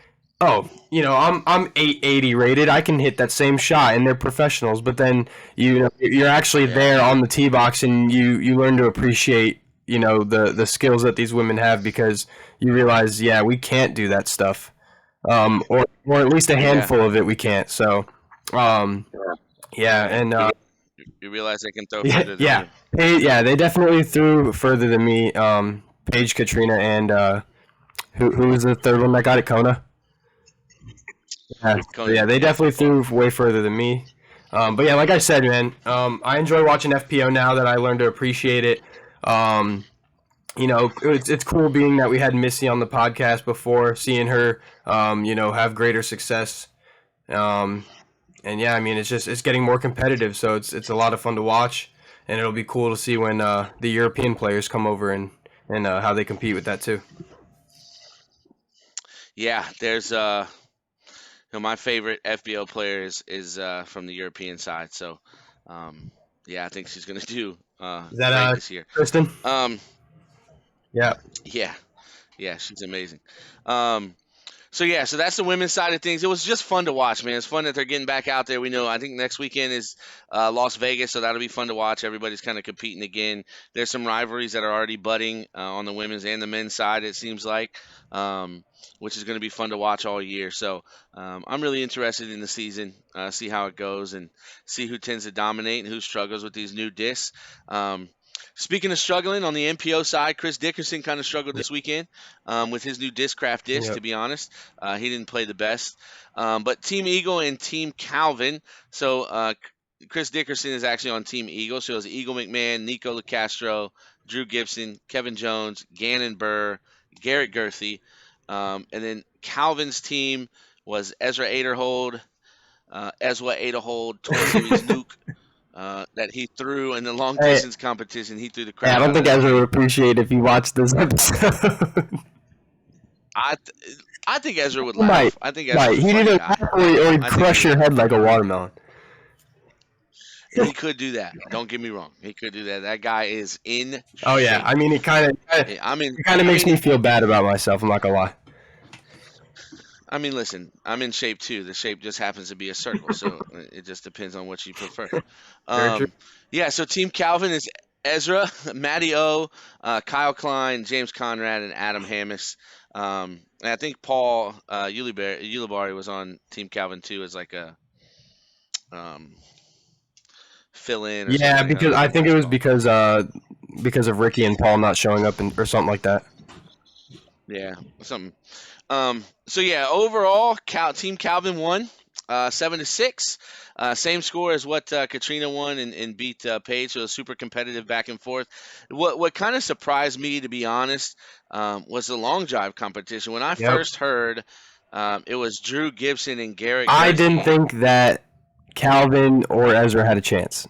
[SPEAKER 2] oh, I'm 880 rated. I can hit that same shot, and they're professionals. But then you're actually
[SPEAKER 1] Yeah.
[SPEAKER 2] there on the tee box, and you learn to appreciate the skills that these women have, because you realize, yeah, we can't do that stuff, or at least a
[SPEAKER 1] Yeah.
[SPEAKER 2] handful of it we can't. So, um, yeah,
[SPEAKER 1] Yeah.
[SPEAKER 2] and
[SPEAKER 1] You realize they can throw
[SPEAKER 2] yeah,
[SPEAKER 1] further than
[SPEAKER 2] yeah,
[SPEAKER 1] you.
[SPEAKER 2] yeah, they definitely threw further than me. Paige, Katrina, and who was the third one that got it? Kona. Yeah, so
[SPEAKER 1] Kona
[SPEAKER 2] yeah,
[SPEAKER 1] did.
[SPEAKER 2] they
[SPEAKER 1] Yeah, by
[SPEAKER 2] definitely
[SPEAKER 1] far.
[SPEAKER 2] threw way further than me. But yeah, like I said, man, I enjoy watching FPO now that I learned to appreciate it. Um, it's cool being that we had Missy on the podcast before, seeing her, have greater success. Um, and yeah, I mean, it's getting more competitive, so it's a lot of fun to watch, and it'll be cool to see when the European players come over and how they compete with that too.
[SPEAKER 1] Yeah, there's my favorite FBO player is from the European side. So, um, yeah, I think she's gonna do
[SPEAKER 2] Is that
[SPEAKER 1] great this year.
[SPEAKER 2] Kristen?
[SPEAKER 1] Um,
[SPEAKER 2] Yeah.
[SPEAKER 1] yeah, yeah, she's amazing. Um, So yeah, so that's the women's side of things. It was just fun to watch, man. It's fun that they're getting back out there. We know I think next weekend is Las Vegas, so that'll be fun to watch. Everybody's kind of competing again. There's some rivalries that are already budding on the women's and the men's side. It seems like, um, which is going to be fun to watch all year. So I'm really interested in the season, see how it goes, and see who tends to dominate and who struggles with these new discs. Um, Speaking of struggling on the MPO side, Chris Dickerson kind of struggled
[SPEAKER 2] Yep.
[SPEAKER 1] this weekend with his new Discraft disc. To
[SPEAKER 2] Yep.
[SPEAKER 1] be honest, he didn't play the best. But Team Eagle and Team Calvin. So Chris Dickerson is actually on Team Eagle. So it was Eagle McMahon, Nico LaCastro, Drew Gibson, Kevin Jones, Gannon Burr, Garrett Gerthy. And then Calvin's team was Ezra Aderhold, Ezra Aderhold, Tori Jimmy's Nuke. That he threw in the long
[SPEAKER 2] Hey,
[SPEAKER 1] distance competition. He threw the
[SPEAKER 2] hey, I
[SPEAKER 1] crap
[SPEAKER 2] don't
[SPEAKER 1] out of
[SPEAKER 2] think
[SPEAKER 1] that
[SPEAKER 2] Ezra would
[SPEAKER 1] thing.
[SPEAKER 2] appreciate if you watched this episode.
[SPEAKER 1] I I think Ezra would
[SPEAKER 2] He might.
[SPEAKER 1] laugh. I think Ezra's
[SPEAKER 2] Might.
[SPEAKER 1] a
[SPEAKER 2] He'd
[SPEAKER 1] funny
[SPEAKER 2] either
[SPEAKER 1] guy.
[SPEAKER 2] laugh or he'd
[SPEAKER 1] I think he
[SPEAKER 2] crush
[SPEAKER 1] would.
[SPEAKER 2] your head like a watermelon.
[SPEAKER 1] He could do that. Don't get me wrong. He could do that. That guy is in
[SPEAKER 2] Oh yeah, I
[SPEAKER 1] shape.
[SPEAKER 2] mean,
[SPEAKER 1] I mean,
[SPEAKER 2] it kind of
[SPEAKER 1] I
[SPEAKER 2] makes
[SPEAKER 1] mean,
[SPEAKER 2] me feel bad about myself. I'm not gonna lie.
[SPEAKER 1] I mean. Listen, I'm in shape too. The shape just happens to be a circle, so it just depends on what you prefer.
[SPEAKER 2] Very true.
[SPEAKER 1] Um, yeah. So Team Calvin is Ezra, Matty O, Kyle Klein, James Conrad, and Adam Hammis. And I think Paul Ulibarri was on Team Calvin too, as like a um, fill in or
[SPEAKER 2] Yeah,
[SPEAKER 1] something. I don't
[SPEAKER 2] because
[SPEAKER 1] know
[SPEAKER 2] I
[SPEAKER 1] what
[SPEAKER 2] think it
[SPEAKER 1] that's
[SPEAKER 2] was
[SPEAKER 1] called.
[SPEAKER 2] because of Ricky and Paul not showing up or something like that.
[SPEAKER 1] Yeah, something. So yeah, overall, Team Calvin won 7-6. Same score as what Katrina won and beat Paige. So it was super competitive back and forth. What kind of surprised me, to be honest, was the long drive competition. When I
[SPEAKER 2] Yep.
[SPEAKER 1] first heard, it was Drew Gibson and Garrett
[SPEAKER 2] I didn't
[SPEAKER 1] Gerthy.
[SPEAKER 2] think that Calvin or Ezra had a chance.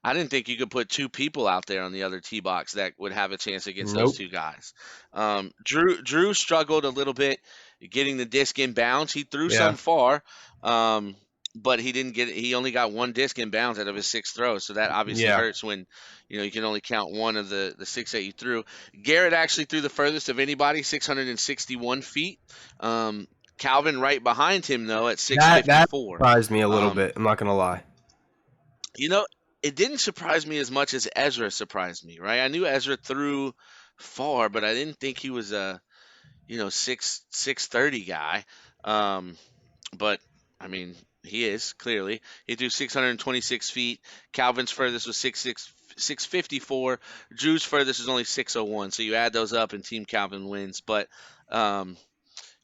[SPEAKER 1] I didn't think you could put two people out there on the other tee box that would have a chance against those
[SPEAKER 2] Nope.
[SPEAKER 1] two guys. Drew struggled a little bit getting the disc in bounds. He threw
[SPEAKER 2] Yeah.
[SPEAKER 1] some far, um, but he didn't get. He only got one disc in bounds out of his six throws. So that obviously
[SPEAKER 2] Yeah.
[SPEAKER 1] hurts when you can only count one of the six that you threw. Garrett actually threw the furthest of anybody, 661 feet. Calvin right behind him though at
[SPEAKER 2] That
[SPEAKER 1] 654.
[SPEAKER 2] surprised me a little
[SPEAKER 1] Um,
[SPEAKER 2] bit. I'm not gonna lie.
[SPEAKER 1] you know, it didn't surprise me as much as Ezra surprised me, right? I knew Ezra threw far, but I didn't think he was a, 630 guy. Um, but I mean, he is clearly. He threw 626 feet. Calvin's furthest was 654. Drew's furthest is only 601. So you add those up, and Team Calvin wins. But um,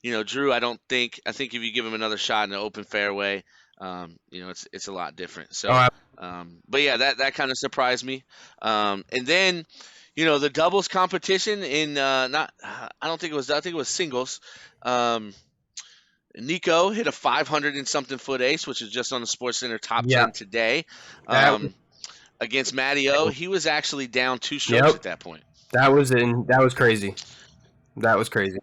[SPEAKER 1] Drew, I think if you give him another shot in an open fairway, it's a lot different. So,
[SPEAKER 2] Oh,
[SPEAKER 1] but yeah, that kind of surprised me. And then, the doubles competition in not, I think it was singles. Um, Nico hit a 500 and something foot ace, which is just on the Sports Center top
[SPEAKER 2] yeah,
[SPEAKER 1] 10 today.
[SPEAKER 2] that.
[SPEAKER 1] Against Matty O, he was actually down 2 strokes
[SPEAKER 2] Yep,
[SPEAKER 1] at that point.
[SPEAKER 2] that was crazy. That was crazy.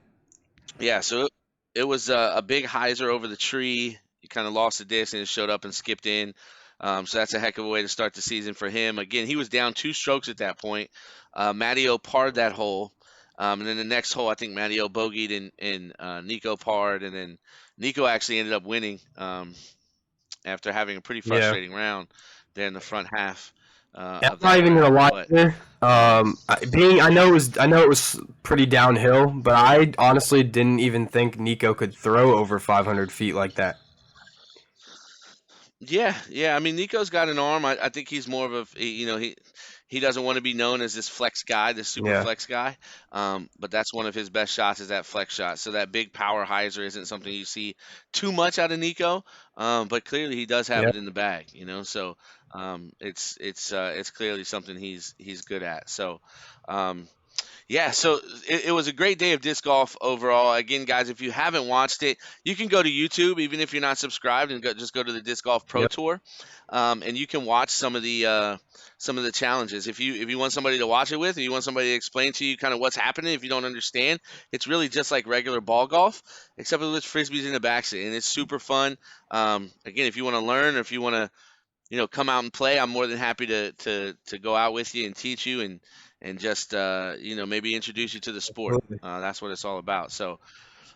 [SPEAKER 1] Yeah, so it was a big hyzer over the tree. He kind of lost the disc and it showed up and skipped in. So that's a heck of a way to start the season for him. Again, he was down 2 strokes at that point. Matteo parred that hole. And then the next hole, I think Matteo bogeyed and Nico parred. And then Nico actually ended up winning after having a pretty
[SPEAKER 2] Yeah.
[SPEAKER 1] frustrating round there in the front half
[SPEAKER 2] Yeah,
[SPEAKER 1] of
[SPEAKER 2] I'm not
[SPEAKER 1] that
[SPEAKER 2] even gonna
[SPEAKER 1] round.
[SPEAKER 2] lie
[SPEAKER 1] But
[SPEAKER 2] here.
[SPEAKER 1] um,
[SPEAKER 2] I know it was pretty downhill, but I honestly didn't even think Nico could throw over 500 feet like that.
[SPEAKER 1] Yeah, yeah. I mean, Nico's got an arm. I think he's more of he doesn't want to be known as this flex guy, this super
[SPEAKER 2] Yeah,
[SPEAKER 1] flex guy. But that's one of his best shots is that flex shot. So that big power hyzer isn't something you see too much out of Nico. But clearly he does have
[SPEAKER 2] yeah.
[SPEAKER 1] it in the bag. So it's clearly something he's good at. So um, yeah, so it was a great day of disc golf overall. Again, guys, if you haven't watched it, you can go to YouTube, even if you're not subscribed, and just go to the Disc Golf Pro
[SPEAKER 2] Yep.
[SPEAKER 1] Tour, and you can watch some of the challenges. If you want somebody to watch it with, or you want somebody to explain to you kind of what's happening, if you don't understand, it's really just like regular ball golf, except with frisbees in the backseat, and it's super fun. Again, if you want to learn, or if you want to come out and play, I'm more than happy to go out with you and teach you and just maybe introduce you to the sport.
[SPEAKER 2] Absolutely.
[SPEAKER 1] That's what it's all about. So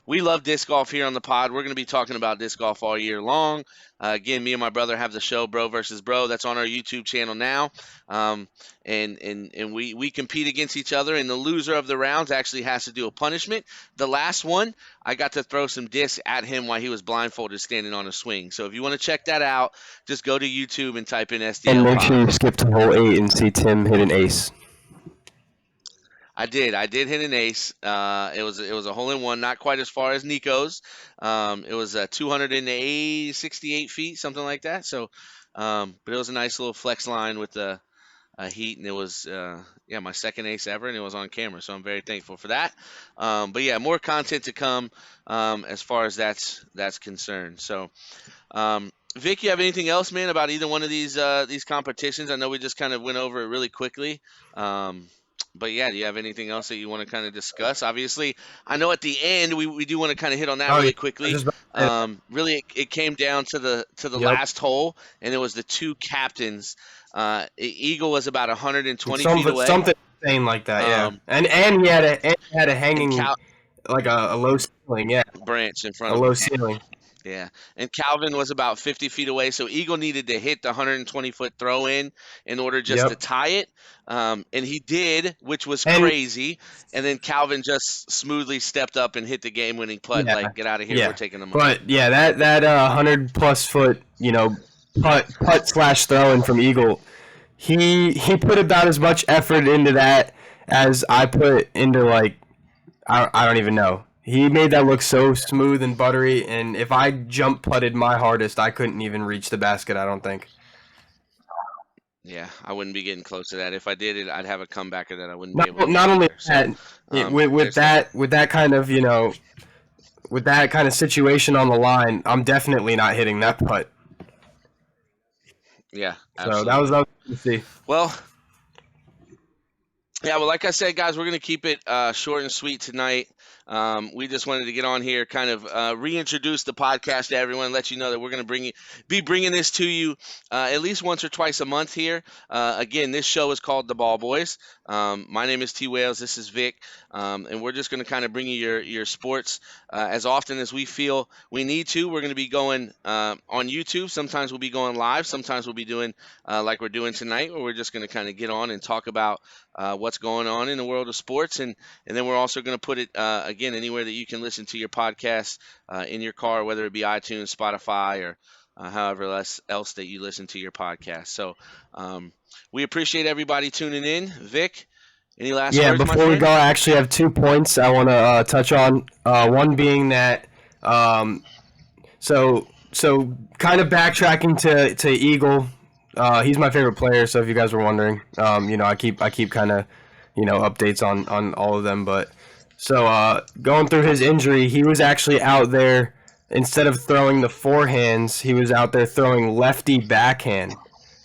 [SPEAKER 1] we love disc golf here on the pod. We're going to be talking about disc golf all year long. Again, me and my brother have the show Bro versus Bro. That's on our YouTube channel now. Um, and we compete against each other, and the loser of the rounds actually has to do a punishment. The last one, I got to throw some discs at him while he was blindfolded standing on a swing. So if you want to check that out, just go to YouTube and type in
[SPEAKER 2] And
[SPEAKER 1] SDL
[SPEAKER 2] make sure
[SPEAKER 1] pod.
[SPEAKER 2] you skip to hole 8 and see Tim hit an ace.
[SPEAKER 1] I did. I did hit an ace. It was a hole in one, not quite as far as Nico's. It was 268 feet, something like that. So, but it was a nice little flex line with the heat, and it was my second ace ever, and it was on camera. So I'm very thankful for that. But yeah, more content to come as far as that's concerned. So. Vic, you have anything else, man, about either one of these competitions? I know we just kind of went over it really quickly. Um, but yeah, do you have anything else that you want to kind of discuss? Obviously, I know at the end we do want to kind of hit on that
[SPEAKER 2] Oh yeah,
[SPEAKER 1] really
[SPEAKER 2] I was
[SPEAKER 1] quickly.
[SPEAKER 2] just about to say that.
[SPEAKER 1] Really, it came down to the
[SPEAKER 2] Yep.
[SPEAKER 1] last hole, and it was the two captains. Eagle was about 120 feet away,
[SPEAKER 2] Something insane like that. Yeah.
[SPEAKER 1] um,
[SPEAKER 2] And he had a
[SPEAKER 1] and
[SPEAKER 2] hanging
[SPEAKER 1] Cal
[SPEAKER 2] like a low ceiling. Yeah,
[SPEAKER 1] branch in
[SPEAKER 2] a
[SPEAKER 1] front of
[SPEAKER 2] low
[SPEAKER 1] him.
[SPEAKER 2] ceiling.
[SPEAKER 1] Yeah, and Calvin was about 50 feet away, so Eagle needed to hit the 120-foot throw in order just to
[SPEAKER 2] Yep.
[SPEAKER 1] tie it, and he did, which was
[SPEAKER 2] And
[SPEAKER 1] crazy. And then Calvin just smoothly stepped up and hit the game-winning putt.
[SPEAKER 2] yeah,
[SPEAKER 1] Like, get out of here, we're
[SPEAKER 2] yeah.
[SPEAKER 1] taking them home.
[SPEAKER 2] But yeah, that 100+ foot, putt slash throwing from Eagle, he put about as much effort into that as I put into like I don't even know. He made that look so smooth and buttery, and if I jump putted my hardest, I couldn't even reach the basket. I don't think.
[SPEAKER 1] Yeah, I wouldn't be getting close to that. If I did it, I'd have a comebacker that I wouldn't be able to
[SPEAKER 2] Not
[SPEAKER 1] get
[SPEAKER 2] only
[SPEAKER 1] either. So,
[SPEAKER 2] that, with
[SPEAKER 1] there's that.
[SPEAKER 2] that kind of with that kind of situation on the line, I'm definitely not hitting that putt.
[SPEAKER 1] Yeah,
[SPEAKER 2] So
[SPEAKER 1] absolutely.
[SPEAKER 2] that was good to see.
[SPEAKER 1] Well, yeah, well, like I said, guys, we're going to keep it short and sweet tonight. We just wanted to get on here, kind of reintroduce the podcast to everyone, let you know that we're going to be bringing this to you at least once or twice a month here. Again, this show is called The Ballboys. My name is T. Wales. This is Vic, and we're just going to kind of bring you your sports as often as we feel we need to. We're going to be going on YouTube. Sometimes we'll be going live. Sometimes we'll be doing like we're doing tonight, where we're just going to kind of get on and talk about what's going on in the world of sports, and then we're also going to put it again anywhere that you can listen to your podcast in your car, whether it be iTunes, Spotify, or however else that you listen to your podcast. So we appreciate everybody tuning in. Vic, any last
[SPEAKER 2] Yeah,
[SPEAKER 1] words, my
[SPEAKER 2] before we go,
[SPEAKER 1] friend?
[SPEAKER 2] I actually have 2 points I want to touch on. One being that, um, so kind of backtracking to Eagle. He's my favorite player. So if you guys were wondering, I keep kind of, updates on all of them. But so going through his injury, he was actually out there instead of throwing the forehands, he was out there throwing lefty backhand.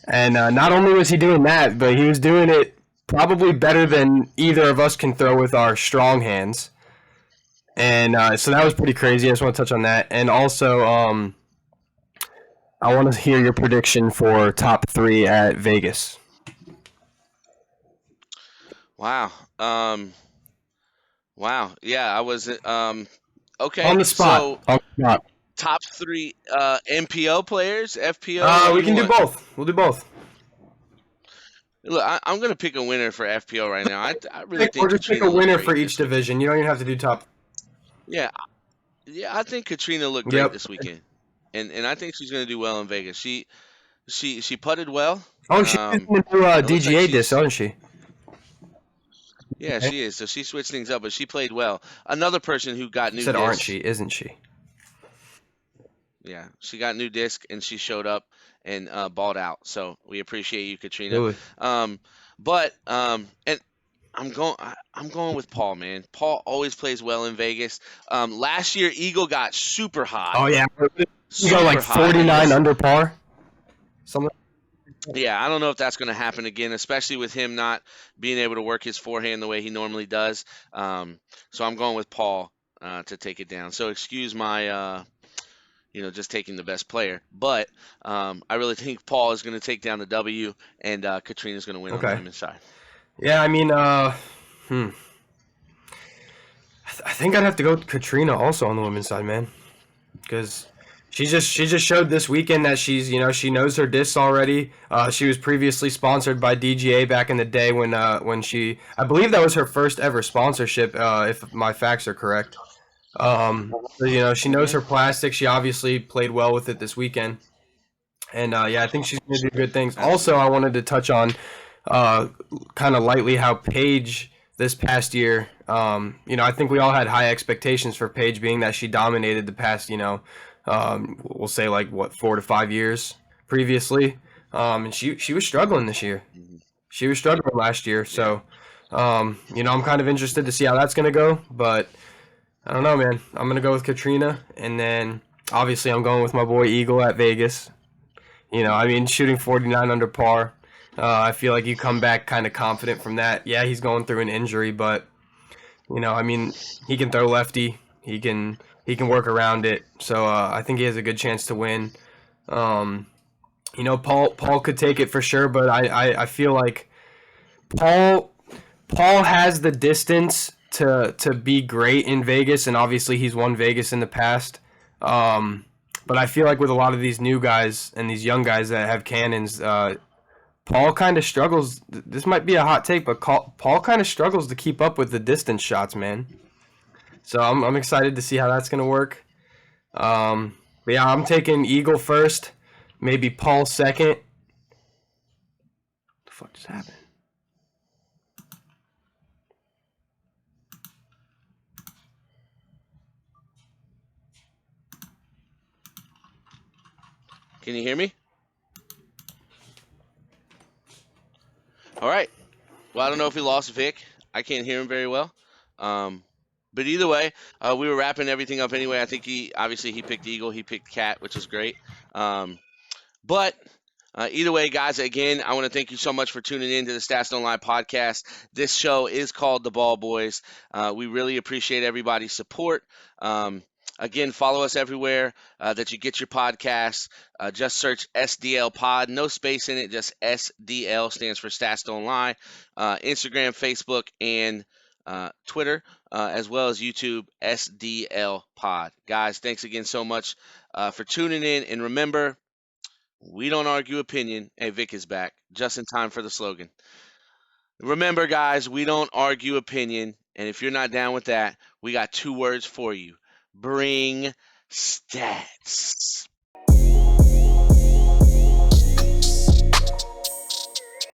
[SPEAKER 2] And not only was he doing that, but he was doing it probably better than either of us can throw with our strong hands. And so that was pretty crazy. I just want to touch on that. And also, I want to hear your prediction for top three at Vegas.
[SPEAKER 1] Wow. Wow. Yeah, I was
[SPEAKER 2] On
[SPEAKER 1] okay.
[SPEAKER 2] the spot.
[SPEAKER 1] So
[SPEAKER 2] On the spot.
[SPEAKER 1] top three MPO players, FPO. What do
[SPEAKER 2] We
[SPEAKER 1] you
[SPEAKER 2] can do
[SPEAKER 1] want?
[SPEAKER 2] both. We'll do both.
[SPEAKER 1] Look, I'm gonna pick a winner for FPO right now. I really
[SPEAKER 2] Or
[SPEAKER 1] think
[SPEAKER 2] just pick
[SPEAKER 1] Katrina
[SPEAKER 2] a
[SPEAKER 1] looked
[SPEAKER 2] winner for
[SPEAKER 1] great
[SPEAKER 2] each
[SPEAKER 1] this weekend.
[SPEAKER 2] division. You don't even have to do top.
[SPEAKER 1] Yeah, yeah, I think Katrina looked great
[SPEAKER 2] Yep.
[SPEAKER 1] this weekend, and I think she's gonna do well in Vegas. She putted well.
[SPEAKER 2] Oh, she's using the new
[SPEAKER 1] It looks like
[SPEAKER 2] DGA disc,
[SPEAKER 1] she's
[SPEAKER 2] isn't she?
[SPEAKER 1] yeah,
[SPEAKER 2] Okay.
[SPEAKER 1] she is. So she switched things up, but she played well. Another person who got
[SPEAKER 2] You
[SPEAKER 1] new
[SPEAKER 2] said, aren't
[SPEAKER 1] discs.
[SPEAKER 2] she? Isn't she?
[SPEAKER 1] Yeah, she got new disc and she showed up and balled out. So we appreciate you, Katrina.
[SPEAKER 2] Really?
[SPEAKER 1] And I'm going with Paul, man. Paul always plays well in Vegas. Last year Eagle got super hot,
[SPEAKER 2] Oh, yeah. You go like
[SPEAKER 1] super hot, and
[SPEAKER 2] 49
[SPEAKER 1] was
[SPEAKER 2] under par? Something.
[SPEAKER 1] yeah. I don't know if that's going to happen again, especially with him not being able to work his forehand the way he normally does. So I'm going with Paul to take it down. So excuse my just taking the best player. But I really think Paul is going to take down the W, and Katrina's going to win on the
[SPEAKER 2] Okay.
[SPEAKER 1] women's side.
[SPEAKER 2] Yeah, I mean, I think I'd have to go with Katrina also on the women's side, man, because she just showed this weekend that she knows her discs already. She was previously sponsored by DGA back in the day when she, I believe that was her first ever sponsorship, if my facts are correct. So, she knows
[SPEAKER 1] Hmm.
[SPEAKER 2] her plastic. She obviously played well with it this weekend. And yeah, I think she's going to do good things. Also,
[SPEAKER 1] Absolutely.
[SPEAKER 2] I wanted to touch on uh, kind of lightly how Paige this past year, I think we all had high expectations for Paige, being that she dominated the past, we'll say like what 4 to 5 years previously. And she was struggling this year.
[SPEAKER 1] Hmm.
[SPEAKER 2] She was struggling last year.
[SPEAKER 1] Yeah.
[SPEAKER 2] So, I'm kind of interested to see how that's going to go. But I don't know, man. I'm going to go with Katrina, and then obviously I'm going with my boy Eagle at Vegas. I mean, shooting 49 under par. I feel like you come back kind of confident from that. Yeah, he's going through an injury, but I mean, he can throw lefty. He can work around it. So I think he has a good chance to win. Um, Paul could take it for sure, but I feel like Paul Paul has the distance to be great in Vegas, and obviously he's won Vegas in the past. But I feel like with a lot of these new guys and these young guys that have cannons, Paul kind of struggles. This might be a hot take, but Paul kind of struggles to keep up with the distance shots, man. So I'm excited to see how that's gonna work. But yeah, I'm taking Eagle first, maybe Paul second. What the fuck just happened?
[SPEAKER 1] Can you hear me? All right. Well, I don't know if we lost Vic. I can't hear him very well. Um, but either way, we were wrapping everything up anyway. I think he picked Eagle, he picked Cat, which is great. Um, but either way, guys, again, I want to thank you so much for tuning in to the Stats Don't Lie podcast. This show is called the Ballboys. We really appreciate everybody's support. Again, follow us everywhere that you get your podcasts. Just search SDL Pod, no space in it, just SDL stands for Stats Don't Lie. Instagram, Facebook, and Twitter, as well as YouTube, SDL Pod. Guys, thanks again so much for tuning in. And remember, we don't argue opinion. Hey, Vic is back just in time for the slogan. Remember, guys, we don't argue opinion. And if you're not down with that, we got two words for you: bring stats.